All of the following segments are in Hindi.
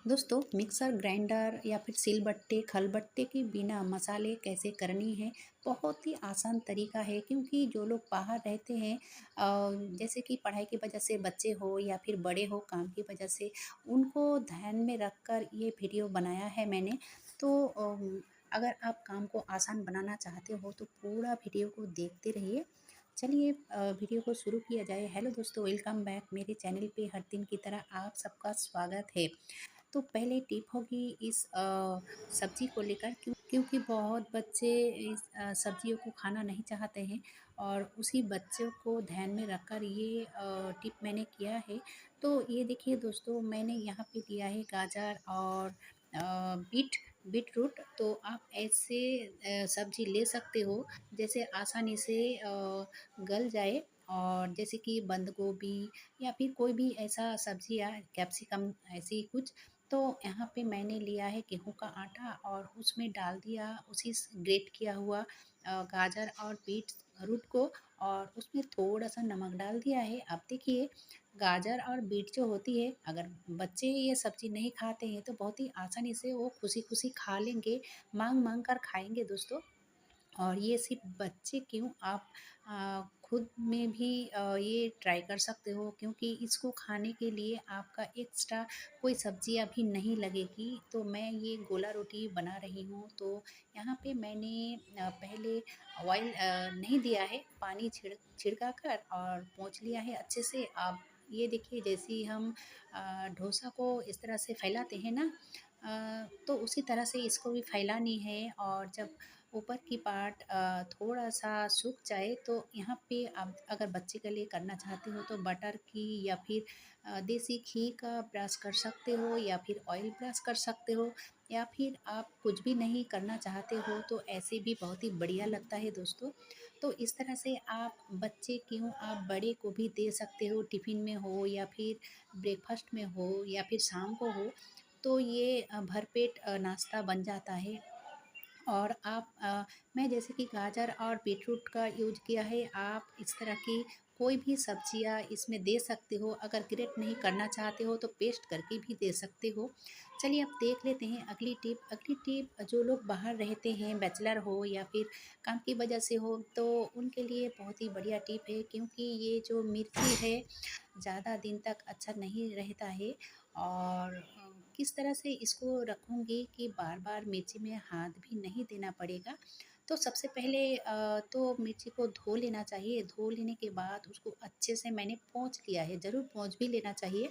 दोस्तों मिक्सर ग्राइंडर या फिर सिलबट्टे खलबट्टे के बिना मसाले कैसे करनी है। बहुत ही आसान तरीका है क्योंकि जो लोग बाहर रहते हैं जैसे कि पढ़ाई की वजह से बच्चे हो या फिर बड़े हो काम की वजह से उनको ध्यान में रखकर ये वीडियो बनाया है मैंने। तो अगर आप काम को आसान बनाना चाहते हो तो पूरा वीडियो को देखते रहिए। चलिए वीडियो को शुरू किया जाए। हेलो दोस्तों, वेलकम बैक मेरे चैनल पे। हर दिन की तरह आप सबका स्वागत है। तो पहले टिप होगी इस सब्ज़ी को लेकर क्योंकि बहुत बच्चे इस सब्जियों को खाना नहीं चाहते हैं और उसी बच्चों को ध्यान में रखकर ये टिप मैंने किया है। तो ये देखिए दोस्तों, मैंने यहाँ पे लिया है गाजर और बीट रूट। तो आप ऐसे सब्ज़ी ले सकते हो जैसे आसानी से गल जाए, और जैसे कि बंद गोभी या फिर कोई भी ऐसा सब्ज़ी या कैप्सिकम ऐसी कुछ। तो यहाँ पे मैंने लिया है गेहूँ का आटा और उसमें डाल दिया उसी ग्रेट किया हुआ गाजर और बीट रूट को, और उसमें थोड़ा सा नमक डाल दिया है। अब देखिए, गाजर और बीट जो होती है, अगर बच्चे ये सब्ज़ी नहीं खाते हैं तो बहुत ही आसानी से वो खुशी खुशी खा लेंगे, मांग मांग कर खाएंगे दोस्तों। और ये सिर्फ बच्चे क्यों, आप खुद में भी ये ट्राई कर सकते हो क्योंकि इसको खाने के लिए आपका एक्स्ट्रा कोई सब्जियां भी नहीं लगेगी। तो मैं ये गोला रोटी बना रही हूँ। तो यहाँ पे मैंने पहले ऑयल नहीं दिया है, पानी छिड़का कर और पोंछ लिया है अच्छे से। अब ये देखिए, जैसे ही हम डोसा को इस तरह से फैलाते हैं ना, तो उसी तरह से इसको भी फैलानी है। और जब ऊपर की पार्ट थोड़ा सा सूख जाए तो यहाँ पे आप अगर बच्चे के लिए करना चाहते हो तो बटर की या फिर देसी घी का ब्रश कर सकते हो या फिर ऑयल ब्रश कर सकते हो। या फिर आप कुछ भी नहीं करना चाहते हो तो ऐसे भी बहुत ही बढ़िया लगता है दोस्तों। तो इस तरह से आप बच्चे क्यों, आप बड़े को भी दे सकते हो, टिफ़िन में हो या फिर ब्रेकफास्ट में हो या फिर शाम को हो। तो ये भरपेट नाश्ता बन जाता है। और आप मैं जैसे कि गाजर और बीटरूट का यूज़ किया है, आप इस तरह की कोई भी सब्जियां इसमें दे सकते हो। अगर ग्रेट नहीं करना चाहते हो तो पेस्ट करके भी दे सकते हो। चलिए अब देख लेते हैं अगली टिप। अगली टिप, जो लोग बाहर रहते हैं, बैचलर हो या फिर काम की वजह से हो, तो उनके लिए बहुत ही बढ़िया टिप है क्योंकि ये जो मिर्ची है ज़्यादा दिन तक अच्छा नहीं रहता है। और किस तरह से इसको रखूँगी कि बार-बार मिर्ची में हाथ भी नहीं देना पड़ेगा। तो सबसे पहले तो मिर्ची को धो लेना चाहिए। धो लेने के बाद उसको अच्छे से मैंने पोंछ लिया है, ज़रूर पोंछ भी लेना चाहिए।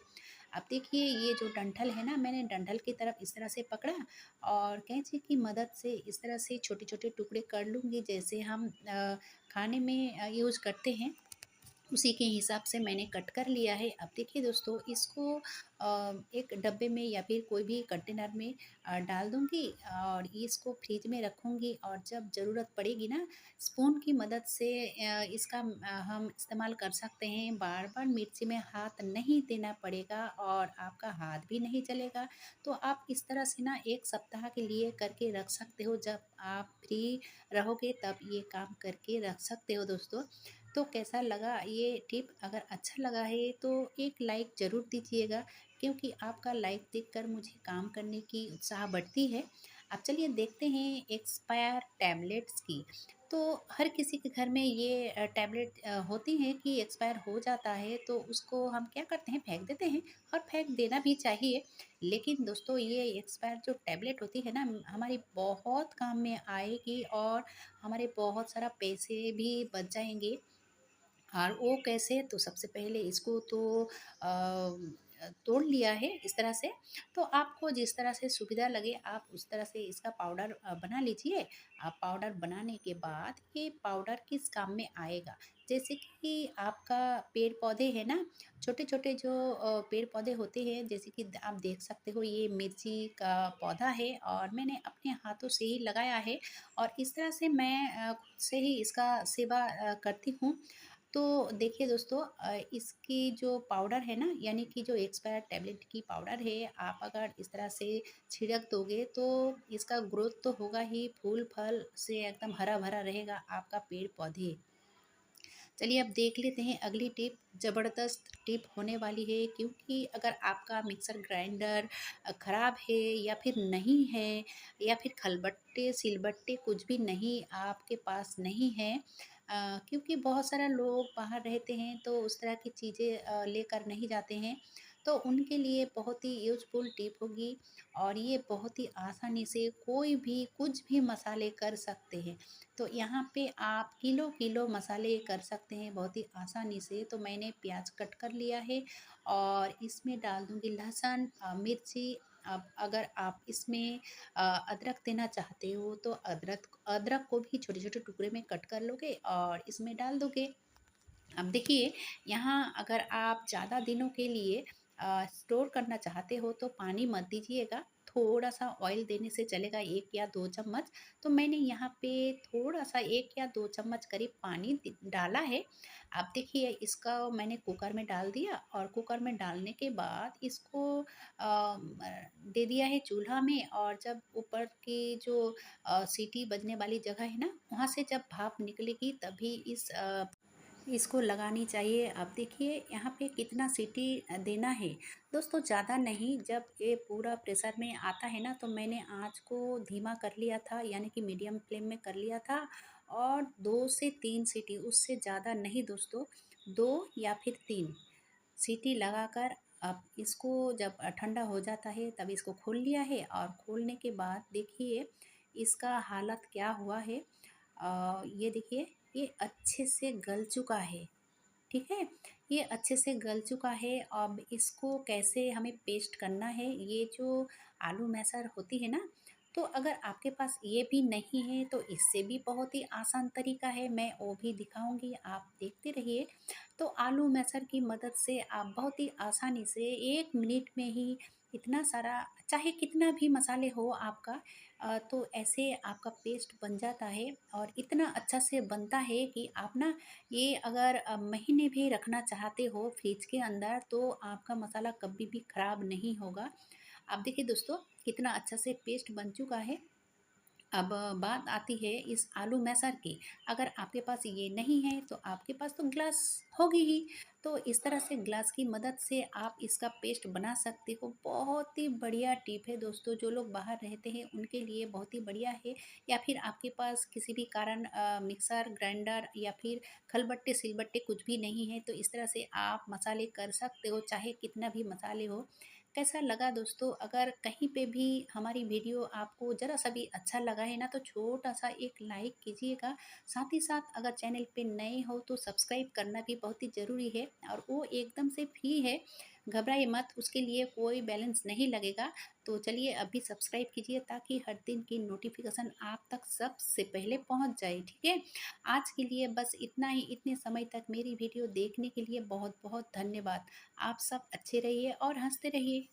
अब देखिए, ये जो डंठल है ना, मैंने डंठल की तरफ इस तरह से पकड़ा और कैंची की मदद से इस तरह से छोटे-छोटे टुकड़े कर लूँगी जैसे हम खाने में यूज़ करते हैं। उसी के हिसाब से मैंने कट कर लिया है। अब देखिए दोस्तों, इसको एक डब्बे में या फिर कोई भी कंटेनर में डाल दूँगी और इसको फ्रिज में रखूँगी। और जब ज़रूरत पड़ेगी ना, स्पून की मदद से इसका हम इस्तेमाल कर सकते हैं। बार-बार मिर्ची में हाथ नहीं देना पड़ेगा और आपका हाथ भी नहीं जलेगा। तो आप इस तरह से ना 1 सप्ताह के लिए करके रख सकते हो। जब आप फ्री रहोगे तब ये काम करके रख सकते हो दोस्तों। तो कैसा लगा ये टिप? अगर अच्छा लगा है तो एक लाइक ज़रूर दीजिएगा क्योंकि आपका लाइक देखकर मुझे काम करने की उत्साह बढ़ती है। अब चलिए देखते हैं एक्सपायर टैबलेट्स की। तो हर किसी के घर में ये टैबलेट होती हैं कि एक्सपायर हो जाता है तो उसको हम क्या करते हैं, फेंक देते हैं। और फेंक देना भी चाहिए। लेकिन दोस्तों, ये एक्सपायर जो टैबलेट होती है ना, हमारी बहुत काम में आएगी और हमारे बहुत सारा पैसे भी बच जाएँगे। और वो कैसे? तो सबसे पहले इसको तो तोड़ लिया है इस तरह से। तो आपको जिस तरह से सुविधा लगे आप उस तरह से इसका पाउडर बना लीजिए। पाउडर बनाने के बाद ये पाउडर किस काम में आएगा? जैसे कि आपका पेड़-पौधे हैं ना, छोटे-छोटे जो पेड़-पौधे होते हैं, जैसे कि आप देख सकते हो ये मिर्ची का पौधा है और मैंने अपने हाथों से ही लगाया है। और इस तरह से मैं खुद से ही इसका सेवा करती हूँ। तो देखिए दोस्तों, इसकी जो पाउडर है ना, यानी कि जो एक्सपायर टैबलेट की पाउडर है, आप अगर इस तरह से छिड़क दोगे तो इसका ग्रोथ तो होगा ही, फूल फल से एकदम हरा भरा रहेगा आपका पेड़ पौधे। चलिए अब देख लेते हैं अगली टिप। ज़बरदस्त टिप होने वाली है, क्योंकि अगर आपका मिक्सर ग्राइंडर ख़राब है या फिर नहीं है, या फिर खलबट्टे सिलबट्टे कुछ भी नहीं आपके पास नहीं है, क्योंकि बहुत सारा लोग बाहर रहते हैं तो उस तरह की चीज़ें लेकर नहीं जाते हैं, तो उनके लिए बहुत ही यूज़फुल टिप होगी। और ये बहुत ही आसानी से कोई भी कुछ भी मसाले कर सकते हैं। तो यहाँ पे आप किलो-किलो मसाले कर सकते हैं बहुत ही आसानी से। तो मैंने प्याज कट कर लिया है और इसमें डाल दूँगी लहसुन, मिर्ची। अब अगर आप इसमें अदरक देना चाहते हो तो अदरक अदरक को भी छोटे-छोटे टुकड़े में कट कर लोगे और इसमें डाल दोगे। अब देखिए, यहाँ अगर आप ज़्यादा दिनों के लिए स्टोर करना चाहते हो तो पानी मत दीजिएगा, थोड़ा-सा ऑयल देने से चलेगा 1 या 2 चम्मच। तो मैंने यहाँ पे थोड़ा-सा 1 या 2 चम्मच करीब पानी डाला है। अब देखिए, इसका मैंने कुकर में डाल दिया और कुकर में डालने के बाद इसको दे दिया है चूल्हा में। और जब ऊपर की जो सीटी बजने वाली जगह है ना, वहाँ से जब भाप निकलेगी तभी इसको लगानी चाहिए। अब देखिए यहाँ पे कितना सीटी देना है। दोस्तों ज़्यादा नहीं, जब ये पूरा प्रेशर में आता है ना तो मैंने आँच को धीमा कर लिया था, यानी कि मीडियम फ्लेम में कर लिया था। और 2 से 3 सीटी, उससे ज़्यादा नहीं दोस्तों, 2 या फिर 3 सीटी लगाकर अब इसको जब ठंडा हो जाता है तब इसको खोल लिया है। और खोलने के बाद देखिए इसका हालत क्या हुआ है। ये देखिए, ये अच्छे से गल चुका है। ठीक है? ये अच्छे से गल चुका है। अब इसको कैसे हमें पेस्ट करना है, ये जो आलू मैशर होती है ना, तो अगर आपके पास ये भी नहीं है तो इससे भी बहुत ही आसान तरीका है, मैं वो भी दिखाऊँगी, आप देखते रहिए। तो आलू मैशर की मदद से आप बहुत ही आसानी से 1 मिनट में ही इतना सारा, चाहे कितना भी मसाले हो आपका, तो ऐसे आपका पेस्ट बन जाता है। और इतना अच्छा से बनता है कि आप ना ये अगर महीने भी रखना चाहते हो फ्रिज के अंदर तो आपका मसाला कभी भी ख़राब नहीं होगा। अब देखिए दोस्तों, कितना अच्छा से पेस्ट बन चुका है। अब बात आती है इस आलू मैशर की। अगर आपके पास ये नहीं है तो आपके पास तो ग्लास होगी ही। तो इस तरह से ग्लास की मदद से आप इसका पेस्ट बना सकते हो। बहुत ही बढ़िया टिप है दोस्तों, जो लोग बाहर रहते हैं उनके लिए बहुत ही बढ़िया है। या फिर आपके पास किसी भी कारण मिक्सर ग्राइंडर या फिर खलबट्टे सिलबट्टे कुछ भी नहीं है, तो इस तरह से आप मसाले कर सकते हो, चाहे कितना भी मसाले हो। कैसा लगा दोस्तों? अगर कहीं पे भी हमारी वीडियो आपको ज़रा सा भी अच्छा लगा है ना तो छोटा सा एक लाइक कीजिएगा। साथ ही साथ अगर चैनल पे नए हो तो सब्सक्राइब करना भी बहुत ही ज़रूरी है, और वो एकदम से फ्री है, घबराइए मत, उसके लिए कोई बैलेंस नहीं लगेगा। तो चलिए अभी सब्सक्राइब कीजिए ताकि हर दिन की नोटिफिकेशन आप तक सबसे पहले पहुंच जाए, ठीक है? आज के लिए बस इतना ही। इतने समय तक मेरी वीडियो देखने के लिए बहुत बहुत धन्यवाद। आप सब अच्छे रहिए और हंसते रहिए।